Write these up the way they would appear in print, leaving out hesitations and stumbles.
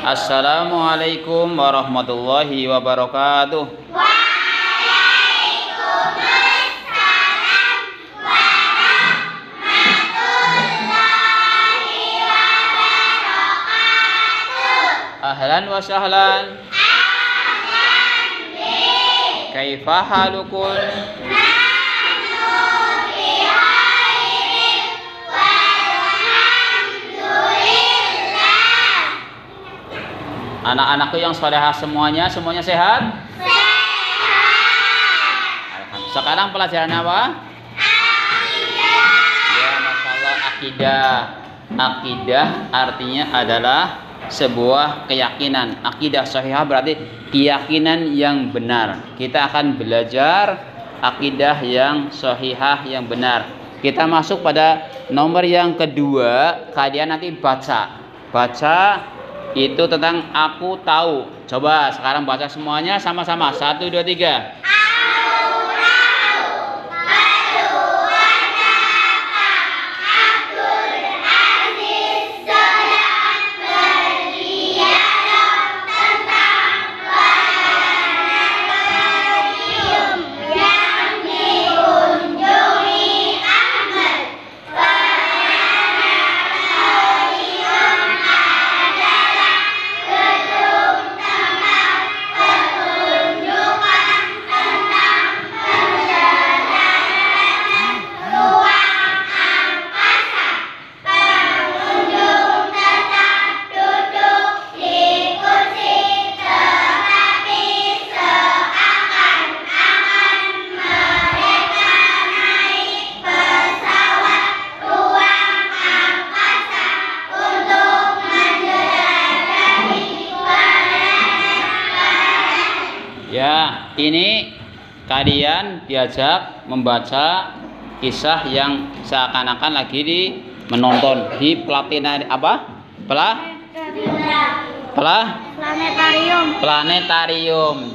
Assalamualaikum warahmatullahi wabarakatuh. Waalaikumsalam warahmatullahi wabarakatuh. Ahlan wa sahlan. Ahlan bik. Kaifa halukum? Anak-anakku yang solehah semuanya sehat? Alhamdulillah. Sekarang pelajarannya apa? Akidah. Ya, Masya Allah, akidah. Akidah artinya adalah sebuah keyakinan. Akidah sahihah berarti keyakinan yang benar. Kita akan belajar akidah yang sahihah yang benar. Kita masuk pada nomor yang kedua. Kalian nanti baca itu tentang aku tahu. Coba sekarang baca semuanya sama-sama. 1, 2, 3. Ya, ini kalian diajak membaca kisah yang seakan-akan lagi menonton di planetarium.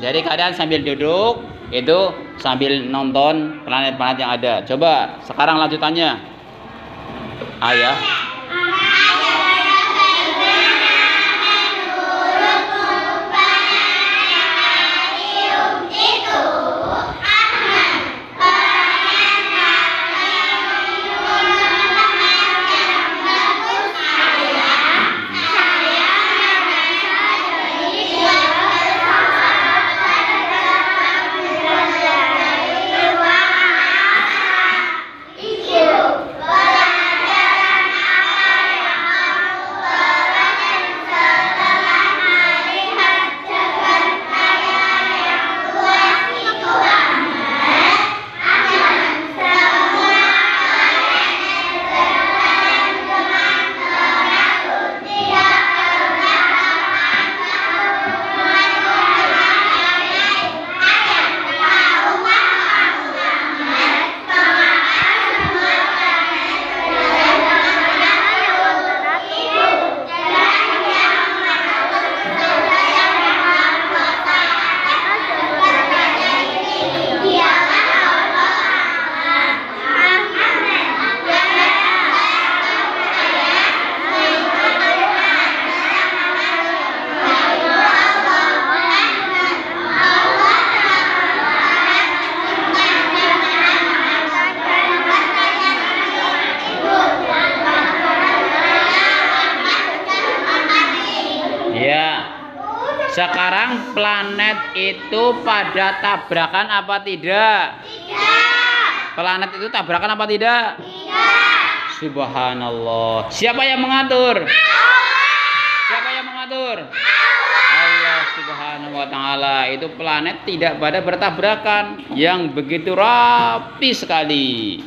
Jadi kalian sambil duduk itu sambil nonton planet-planet yang ada. Coba sekarang lanjutannya. Ayah. Sekarang planet itu pada tabrakan apa tidak? Tidak. Planet itu tabrakan apa tidak? Tidak. Subhanallah. Siapa yang mengatur? Allah. Siapa yang mengatur? Allah. Allah Subhanahu wa taala. Itu planet tidak pada bertabrakan, yang begitu rapi sekali.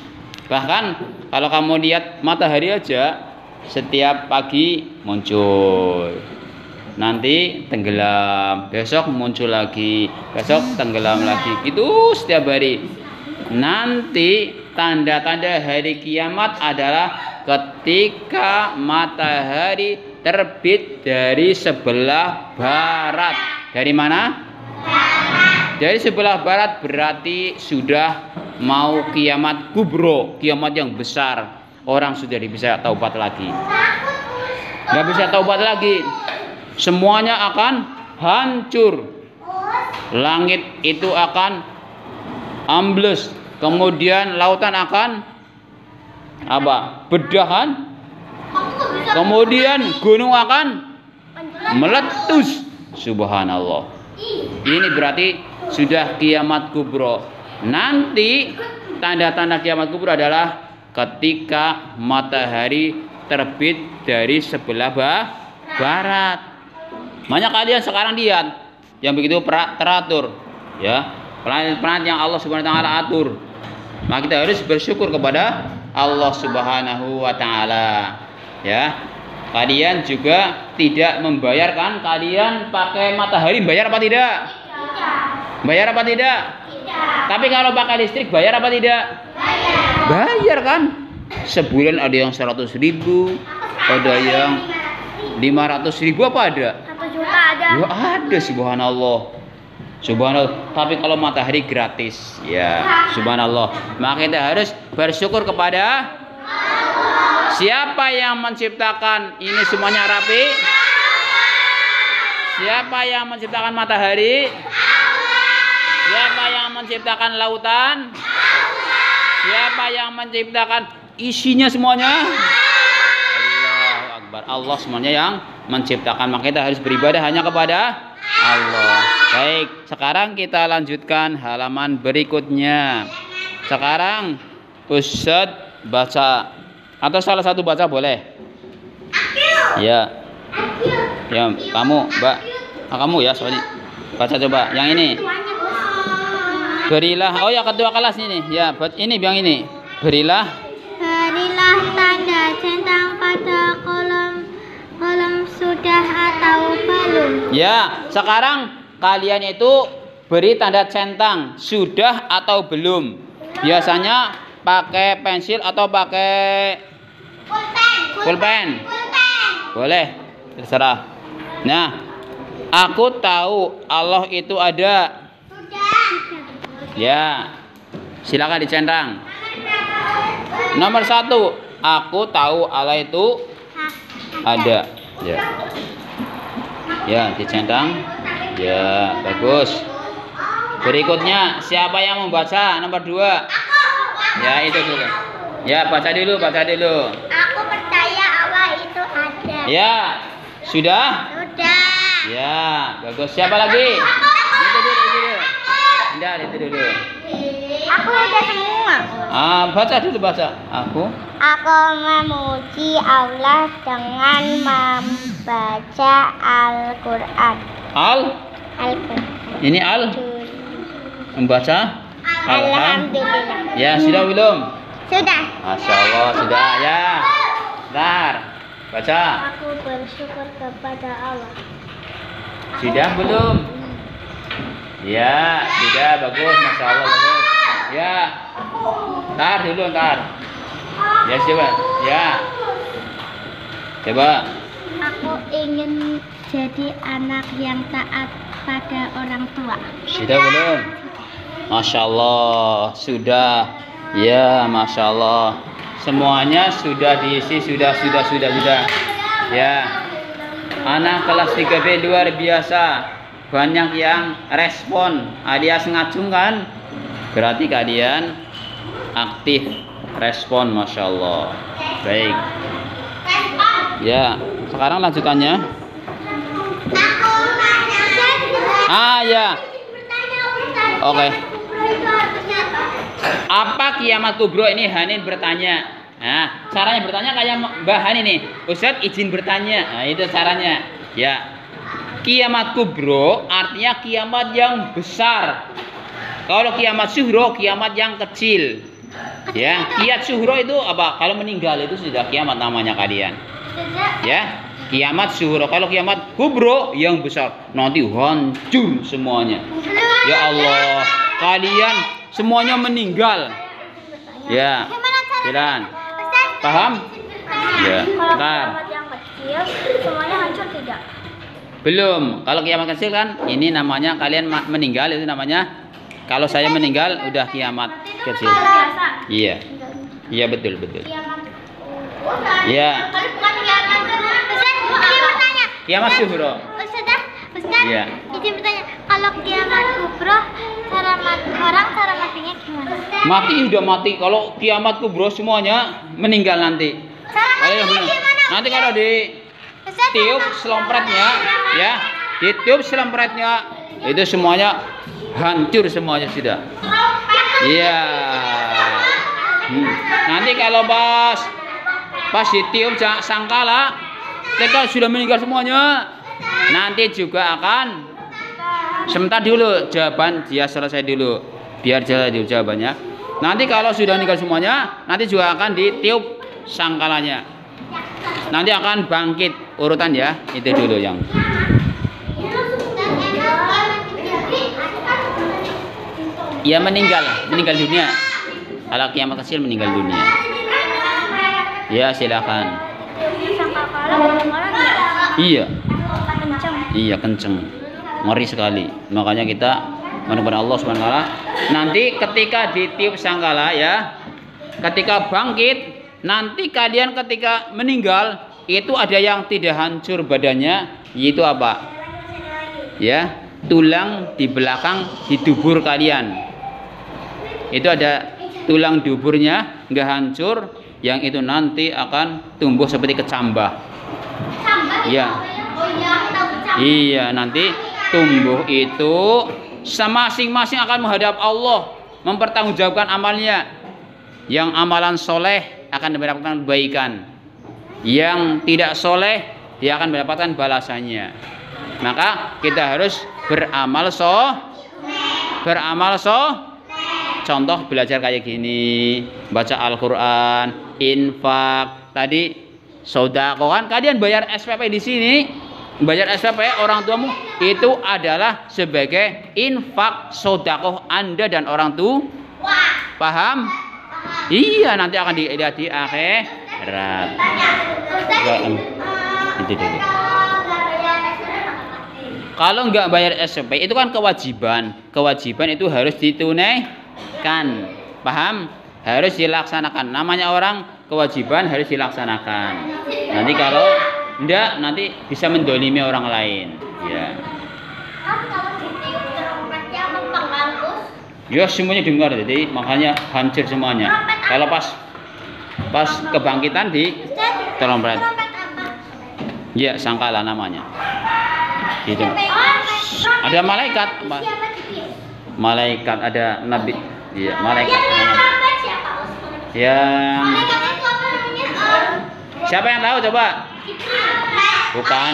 Bahkan kalau kamu lihat matahari aja setiap pagi muncul, nanti tenggelam, besok muncul lagi, besok tenggelam lagi, gitu setiap hari. Nanti tanda-tanda hari kiamat adalah ketika matahari terbit dari sebelah barat. Dari mana? Barat. Dari sebelah barat, berarti sudah mau kiamat kubro, kiamat yang besar. Orang sudah bisa taubat lagi. Nggak bisa taubat lagi. semuanya akan hancur. Langit itu akan ambles, kemudian lautan akan apa? Bedahan. Kemudian gunung akan meletus. Subhanallah. Ini berarti sudah kiamat kubro. Nanti tanda-tanda kiamat kubro adalah ketika matahari terbit dari sebelah barat. Banyak kalian sekarang lihat yang begitu teratur, ya, planet-planet yang Allah Subhanahu wa taala atur. Maka kita harus bersyukur kepada Allah Subhanahu wa taala. Ya. Kalian juga tidak membayarkan, kalian pakai matahari bayar apa tidak? Tidak. Bayar apa tidak? Tidak. Tapi kalau pakai listrik bayar apa tidak? Bayar. Bayar kan? Sebulan ada yang 100.000, ada yang 500.000, apa ada? 1 juta ada. Ya ada, subhanallah. Subhanallah. Tapi kalau matahari gratis, ya subhanallah. Maka kita harus bersyukur kepada siapa yang menciptakan ini semuanya rapi? Siapa yang menciptakan matahari? Siapa yang menciptakan lautan? Siapa yang menciptakan isinya semuanya? Allahu Akbar. Allah semuanya yang menciptakan. Maka kita harus beribadah hanya kepada Allah. Baik, sekarang kita lanjutkan halaman berikutnya. Sekarang Ustadz baca, atau salah satu baca boleh? Ya. Ya, kamu, Mbak. Kamu ya, sorry. Baca coba yang ini. Berilah, oh ya ketua kelas ini. Ya, ini yang ini. Berilah Tanda centang pada kolom sudah atau belum. Ya, sekarang kalian itu beri tanda centang sudah atau belum. Biasanya pakai pensil atau pakai pulpen. Boleh, terserah. Nah, aku tahu Allah itu ada. Ya, silakan dicentang. Nomor 1, aku tahu Allah itu ada. Ya, ya dicentang. Ya, bagus. Berikutnya, siapa yang membaca? Nomor 2. Ya, itu dulu. Ya, baca dulu. Aku percaya Allah itu ada. Ya, sudah? Sudah. Ya, bagus. Siapa lagi? Itu dulu. Enggak, itu dulu. Aku udah semua. Baca dulu. Aku memuji Allah dengan membaca Al-Quran. Al-Quran. Ini membaca Alhamdulillah. Ya, sudah belum? Sudah. Masya Allah, sudah ya. Bentar, baca. Aku bersyukur kepada Allah. Sudah belum? Ya, sudah, bagus, Masya Allah, bagus. Ya, ntar dulu. Ya, coba. Ya, coba. Aku ingin jadi anak yang taat pada orang tua. Sudah belum? Masya Allah, sudah. Ya, Masya Allah. Semuanya sudah diisi, sudah. Ya, anak kelas 3B luar biasa. Banyak yang respon alias ngacungkan. Berarti kalian aktif respon, Masya Allah. Baik. Ya, sekarang lanjutannya. Ya. Oke. Apa kiamat kubro ini? Hanin bertanya. Nah, caranya bertanya kayak Mbak Hanin nih. Ustadz izin bertanya. Nah, itu caranya. Ya. Kiamat kubro artinya kiamat yang besar. Kalau kiamat suhro, kiamat yang kecil. Ya, kiamat suhro itu apa? Kalau meninggal itu sudah kiamat namanya kalian. Ya, kiamat suhro. Kalau kiamat kubro yang besar, nanti hancur semuanya. Ya Allah, kalian semuanya meninggal. Ya, jalan. Paham? Ya, bentar. Yang kecil semuanya hancur tidak? Belum. Kalau kiamat kecil kan ini namanya kalian meninggal, itu namanya kalau saya meninggal udah kiamat kecil. Iya. Iya, betul. Iya. Kiamat suhro. Ustaz, Iya. izin bertanya, kalau kiamat kubro, cara matinya gimana? Mati udah mati. Kalau kiamat kubro semuanya meninggal nanti. Cara Ayo, matinya bener. gimana? Nanti kalau di Ustaz, tiup selompretnya, ya, ditiup selompretnya, itu semuanya hancur semuanya sudah. Iya. Nanti kalau pas ditiup sangkala, mereka sudah meninggal semuanya. Nanti juga akan sebentar dulu jawaban dia selesai dulu, biar jelas dulu jawabannya. Nanti kalau sudah meninggal semuanya, nanti juga akan ditiup sangkalanya. Nanti akan bangkit urutan ya, itu dulu yang. Ya meninggal dunia. Kalau kiamat kecil meninggal dunia. Ya silakan. Iya. Iya kenceng. Ngeri sekali. Makanya kita menyembah Allah Subhanahu wa taala. Nanti ketika ditiup sangkala ya, ketika bangkit, nanti kalian ketika meninggal itu ada yang tidak hancur badannya, yaitu apa? Ya, tulang di belakang di dubur kalian. Itu ada tulang duburnya nggak hancur, yang itu nanti akan tumbuh seperti kecambah. Iya. Iya, nanti tumbuh itu masing-masing akan menghadap Allah, mempertanggungjawabkan amalnya. Yang amalan soleh akan mendapatkan kebaikan, yang tidak soleh dia akan mendapatkan balasannya. Maka kita harus beramal contoh belajar kayak gini, baca Al-Quran, infak, tadi sodako kan kalian bayar SPP di sini, bayar SPP orang tuamu itu adalah sebagai infak sodako Anda dan orang tua. Paham? Iya, nanti akan dilihat di akhirat. Itu dulu. Kalau nggak bayar SPP itu kan kewajiban. Kewajiban itu harus ditunaikan. Paham? Harus dilaksanakan. Namanya orang kewajiban harus dilaksanakan. Nanti kalau enggak nanti bisa mendolimi orang lain. Ya. Ya semuanya dengar, jadi makanya hancur semuanya. Kalau pas kebangkitan di trompet. Ya sangkala namanya. Gitu. Ada malaikat, malaikat ada nabi, iya malaikat. Yang siapa yang tahu coba? Bukan.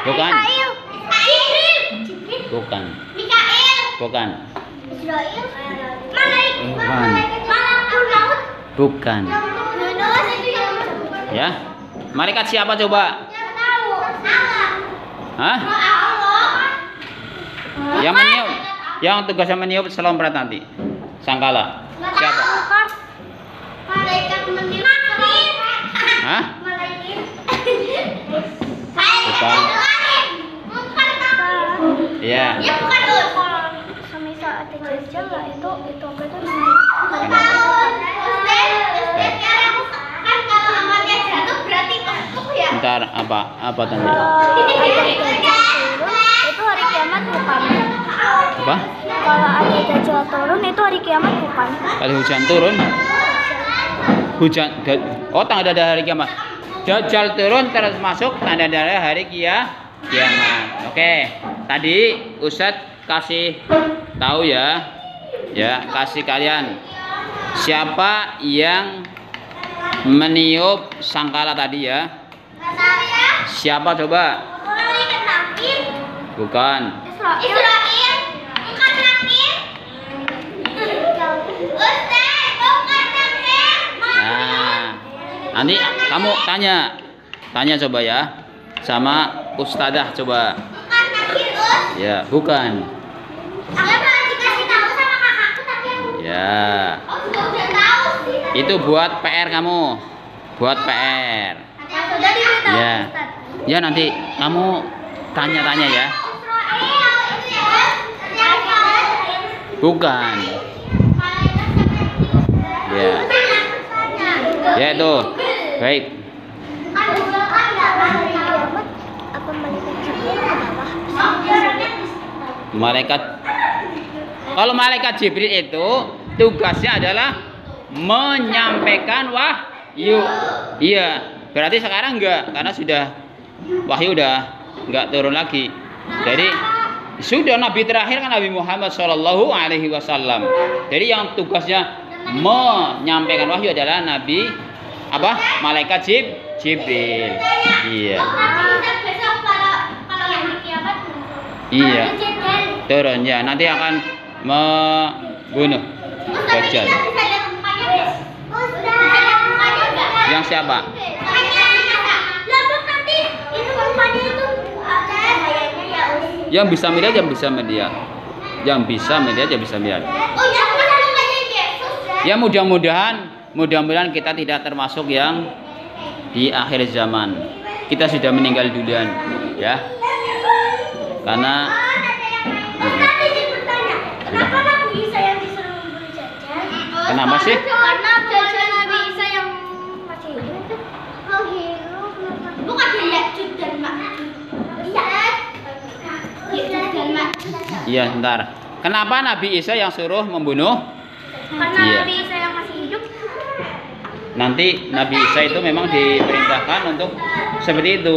Bukan. Bukan. Bukan. Bukan. Ya. Malaikat siapa coba? Hah? Yang meniup, yang tugasnya meniup selompret nanti. Sangkala. Siapa? Malaikat meniup. Hah? Bukan. Iya. Semisal ada jajal lah itu apa itu? Kan kalau amalnya jatuh berarti empuk ya. Ntar apa tadi? Itu hari kiamat bukan. Apa? Kalau ada dajjal turun itu hari kiamat bukan. Kalau hujan turun, tanda dari hari kiamat. Dajjal turun terus masuk tanda dari hari kiamat. Oke, tadi Ustadz kasih tahu ya, kasih kalian siapa yang meniup sangkala tadi ya. Siapa coba? Bukan. Israel. Bukan Nakir. Ustaz, bukan Nakir. Nah, nanti kamu tanya coba ya, sama Ustadzah coba. Bukan Nakir, Ustaz. Ya, bukan. Aku malah dikasih tahu sama kakakku tapi aku. Ya, Udah tahu sih. itu buat PR kamu, buat PR. Sudah diberitahu Ya, Ustaz. ya nanti kamu tanya-tanya ya. Bukan. Ya, ya itu. Baik. Kan udah kan enggak hari kiamat akan balik ke bawah. Malaikat. Kalau malaikat Jibril itu tugasnya adalah menyampaikan wahyu. Iya, berarti sekarang enggak, karena sudah wahyu udah enggak turun lagi. Jadi sudah nabi terakhir kan Nabi Muhammad Shallallahu Alaihi Wasallam. Jadi yang tugasnya menyampaikan wahyu adalah Nabi apa? Malaikat Jibril. Iya. Iya. Turun ya. Nanti akan membunuh Dajjal. Yang siapa? Yang bisa melihat, yang bisa melihat. Yang bisa melihat, yang bisa melihat. Ya mudah-mudahan kita tidak termasuk yang di akhir zaman. Kita sudah meninggal duluan, ya. Karena kenapa sih? Karena Dajjal Nabi Isa yang masih hidup. Bukan dilekjut dan mak. Iya, ntar. Kenapa Nabi Isa yang suruh membunuh? Karena Iya. Nabi Isa yang masih hidup. Nanti Nabi Isa itu memang diperintahkan untuk seperti itu.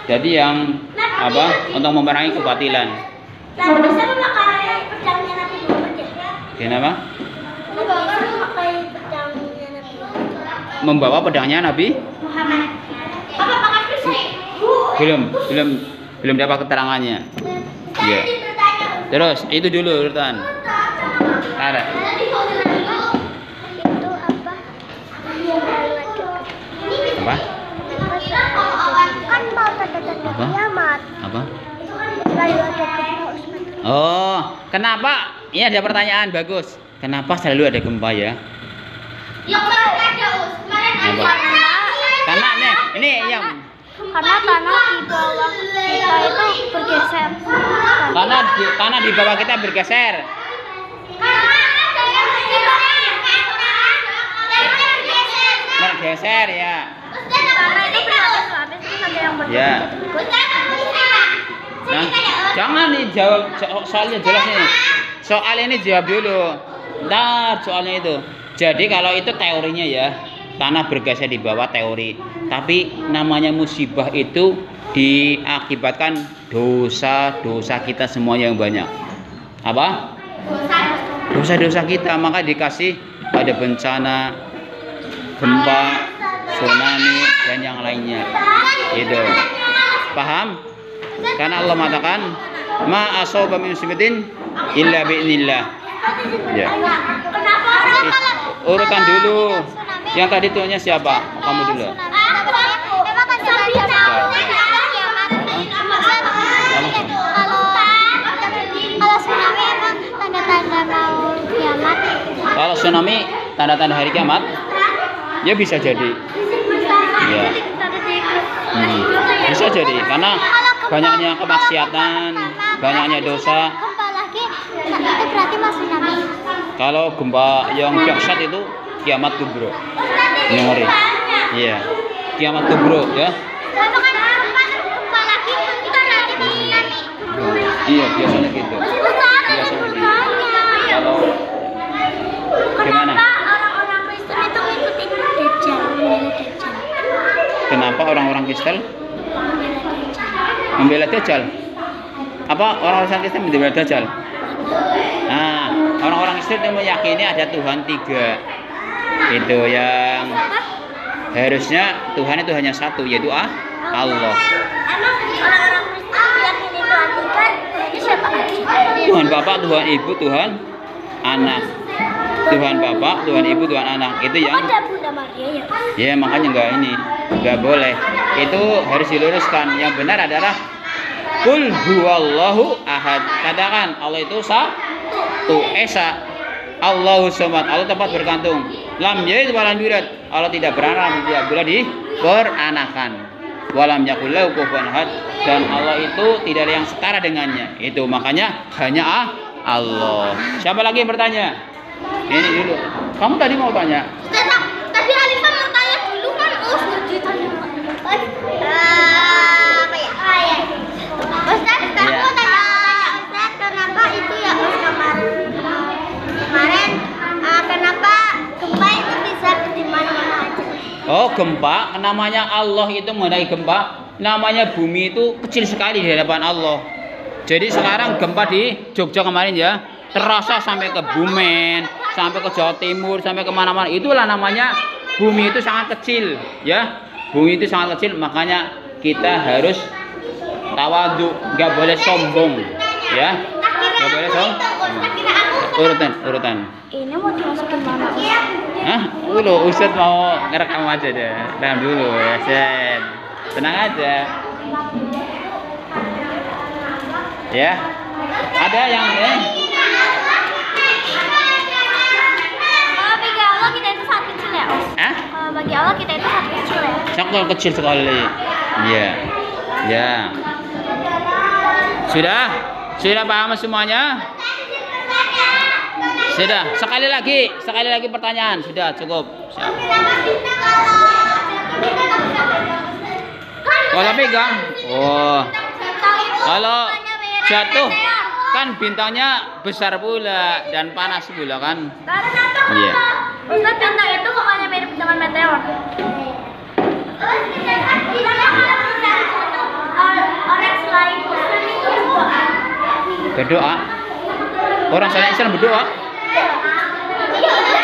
Jadi yang apa? Untuk memerangi kebatilan. Nabi Isa memakai pedangnya Nabi Muhammad ya. Kenapa? Nabi Isa memakai pedangnya Nabi Muhammad. Membawa pedangnya Nabi? Muhammad. Apa pakai pisau? Belum dapat keterangannya. Iya. Terus itu dulu urutan. Ada. Itu apa? Apa? Kan mau tanda-tanda Apa? kiamat. Apa? Lalu ada gempa Usman. Oh, kenapa? Ini ada pertanyaan bagus. Kenapa selalu ada gempa ya? Ya kemarin ada Usman. Apa? Karena ini yang Karena tanah di bawah kita itu bergeser. tanah di bawah kita bergeser. Bergeser ya. Tanah itu berlapis-lapis terus ada yang Ya. Nah, jangan dijawab soalnya jelas ini. Soal ini jawab dulu. Ntar soalnya itu. Jadi kalau itu teorinya ya, tanah bergeser di bawah teori. Tapi namanya musibah itu diakibatkan dosa-dosa kita semua yang banyak. Apa? Dosa-dosa kita, maka dikasih ada bencana, gempa, tsunami dan yang lainnya. Gitu. Paham? Karena Allah mengatakan, ma asaba min musibatin illa bi'nillah. Ya. Urutan dulu. Yang tadi tuhnya siapa? Kamu dulu. Kalau tsunami emang tanda-tanda mau kiamat. Kalau tsunami tanda-tanda hari kiamat, ya bisa jadi. Ya. Bisa jadi karena banyaknya kemaksiatan, banyaknya dosa. Gempa lagi, nah itu berarti mas tsunami. Kalau gempa yang dahsyat itu kiamat kubro. Ngeri. Iya. Kiamat kubro ya. Kalau kan gempa lagi itu berarti mas tsunami. Iya, biasanya gitu. Biasanya gitu. Kalau gimana? Kenapa orang-orang Kristen itu ngikutin Dajjal, membela Dajjal? Kenapa orang-orang Kristen Membela Dajjal. membela Dajjal? Apa orang-orang Kristen membela Dajjal? Nah, orang-orang Kristen yang meyakini ada Tuhan 3. Itu yang harusnya Tuhan itu hanya satu, yaitu Allah. Emang orang-orang Kristen meyakini Tuhan tiga, itu siapa aja? Tuhan Bapa, Tuhan Ibu, Tuhan Anak. Tuhan Bapa, Tuhan Ibu, Tuhan Anak. Itu yang Ada Bunda Maria ya? ya makanya nggak boleh. Itu harus diluruskan. Yang benar adalah Qul huwallahu ahad. Katakan Allah itu satu, esa. Allahu somad. Allah tempat bergantung. Lam yalid walam yulad. Allah tidak beranak, tidak boleh diperanakan. Walam yakul lahu kufuwan ahad. Dan Allah itu tidak ada yang setara dengannya. Itu makanya hanya Allah. Siapa lagi yang bertanya? Ini dulu. Kamu tadi mau tanya? Tadi Alifah mau tanya dulu kan, ditanya apa ya? Ustaz, Iya. mau tanya. gempa, namanya Allah itu mengenai gempa, namanya bumi itu kecil sekali di hadapan Allah. Jadi sekarang gempa di Jogja kemarin ya, terasa sampai ke Bumen, sampai ke Jawa Timur, sampai kemana-mana. Itulah namanya bumi itu sangat kecil ya. Bumi itu sangat kecil, makanya kita harus tawadhu, nggak boleh sombong ya. Nggak boleh sombong. Urutan. Ini mau dimasukin mana? Hah? Dulu Ustadz mau ngerekam aja deh. Tahan dulu ya, Set. Tenang aja. Ya. Ada yang Kalau bagi Allah kita itu sangat kecil ya, Os. Hah? Kalau bagi Allah kita itu sangat kecil ya. Sangat kecil sekali. Iya. Ya. Sudah paham semuanya? Sudah. Sekali lagi pertanyaan. Sudah cukup. Siap. Kalau pegang, kalau jatuh kan bintangnya besar pula dan panas pula kan? Iya. Ustaz, bintang itu bukannya mirip dengan meteor? Orang selain Islam itu Berdoa. Orang selain Islam berdoa.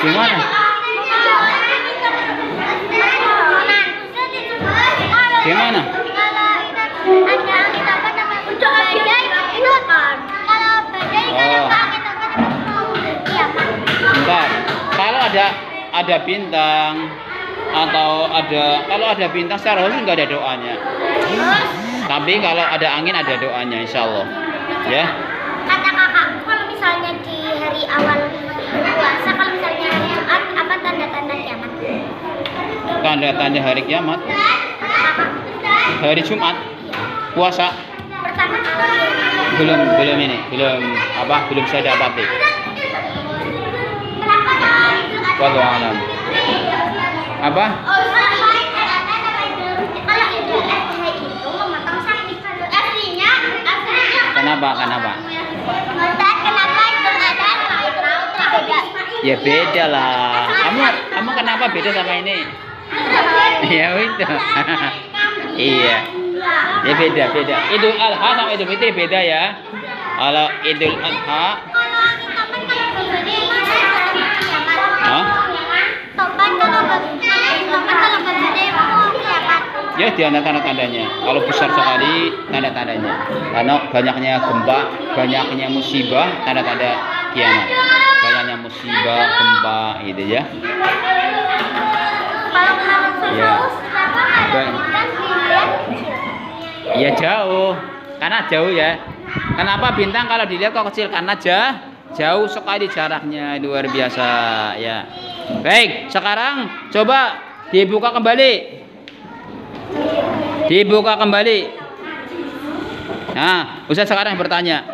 Gimana? Gimana? Bentar. Kalau ada bintang atau kalau ada bintang secara khusus nggak ada doanya. Tapi kalau ada angin ada doanya, insya Allah. Ya. Kata kakak, kalau misalnya di hari awal puasa, kalau misalnya hari Jumat, apa tanda-tanda kiamat? Tanda-tanda hari kiamat. Hari Jumat puasa Pertama kali. belum saya dapati. Kenapa hari Jumat? Wallahu a'lam. Apa? Kalau Idul Adha itu memotong sapi. Aslinya. Kenapa? Ustaz, kenapa Idul Adha sama Idul Fitri beda? Ya beda lah. Kamu kenapa beda sama ini? Ya itu. Iya. Ya beda. Idul Adha sama Idul Fitri beda ya. Kalau Idul Adha, Topan kalau berbeda mau kiamat. ya di antara tanda-tandanya. Kalau besar sekali tanda-tandanya. Karena banyaknya gempa, banyaknya musibah, tanda-tanda kiamat. Banyaknya musibah, gempa, gitu ya. Kalau menurut Ya. kenapa ada bintang dilihat kecil? Ya jauh, karena jauh ya. Kenapa bintang kalau dilihat kok kecil? Karena jauh sekali jaraknya, luar biasa ya. Baik, sekarang coba dibuka kembali. Nah, Ustaz sekarang bertanya.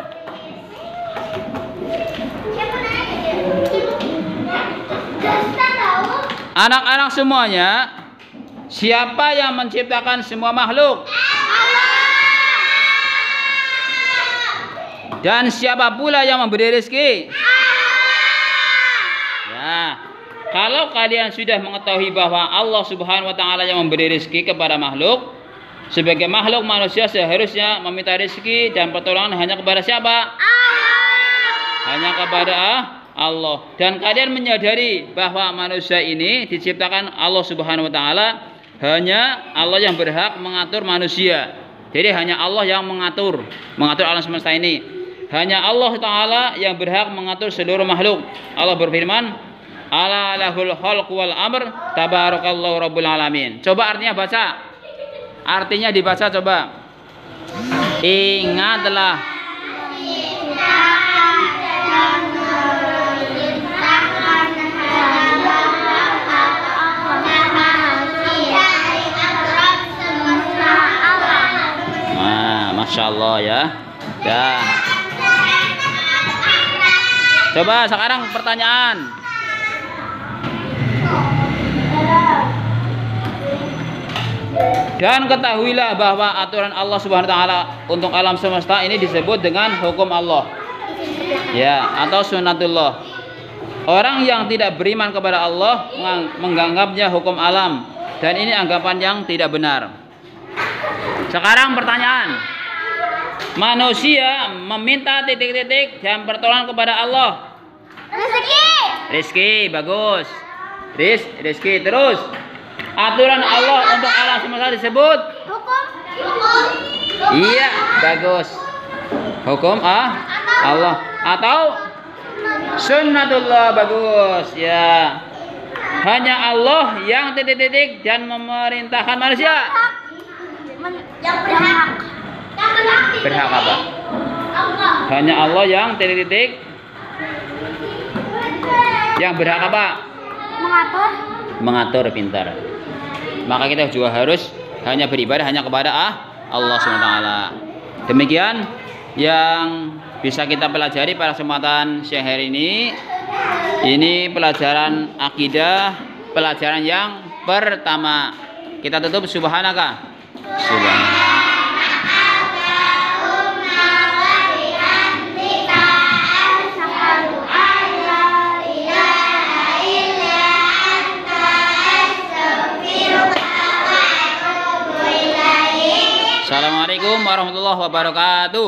Anak-anak semuanya, siapa yang menciptakan semua makhluk? Dan siapa pula yang memberi rezeki? Ya, kalau kalian sudah mengetahui bahwa Allah Subhanahu wa taala yang memberi rezeki kepada makhluk, sebagai makhluk manusia seharusnya meminta rezeki dan pertolongan hanya kepada siapa? Hanya kepada Allah. Dan kalian menyadari bahwa manusia ini diciptakan Allah Subhanahu wa taala, hanya Allah yang berhak mengatur manusia. Jadi hanya Allah yang mengatur alam semesta ini. Hanya Allah Ta'ala yang berhak mengatur seluruh makhluk. Allah berfirman, ala lahul khalq wal amr tabarakallahu rabbul alamin. Coba artinya baca. Artinya dibaca coba. Ingatlah. Masya Allah ya. Dah. Coba sekarang pertanyaan. Dan ketahuilah bahwa aturan Allah Subhanahu wa taala untuk alam semesta ini disebut dengan hukum Allah. Ya, atau sunatullah. Orang yang tidak beriman kepada Allah menganggapnya hukum alam Dan ini anggapan yang tidak benar. Sekarang pertanyaan. Manusia meminta titik-titik dan pertolongan kepada Allah. Rezeki. Rizki, bagus. Rizki, terus. Aturan Allah untuk alam semesta disebut? Hukum. Iya, bagus. Hukum Allah atau sunnatullah, bagus. Ya. Hanya Allah yang titik-titik dan memerintahkan manusia. Yang berhak. Berhak apa? Hanya Allah yang titik-titik. Yang berhak apa? Mengatur, pintar. Maka kita juga harus hanya beribadah hanya kepada Allah SWT. Demikian yang bisa kita pelajari pada kesempatan siang hari ini. Ini pelajaran akidah, pelajaran yang pertama. Kita tutup subhanaka. Subhanaka. Assalamualaikum warahmatullahi wabarakatuh.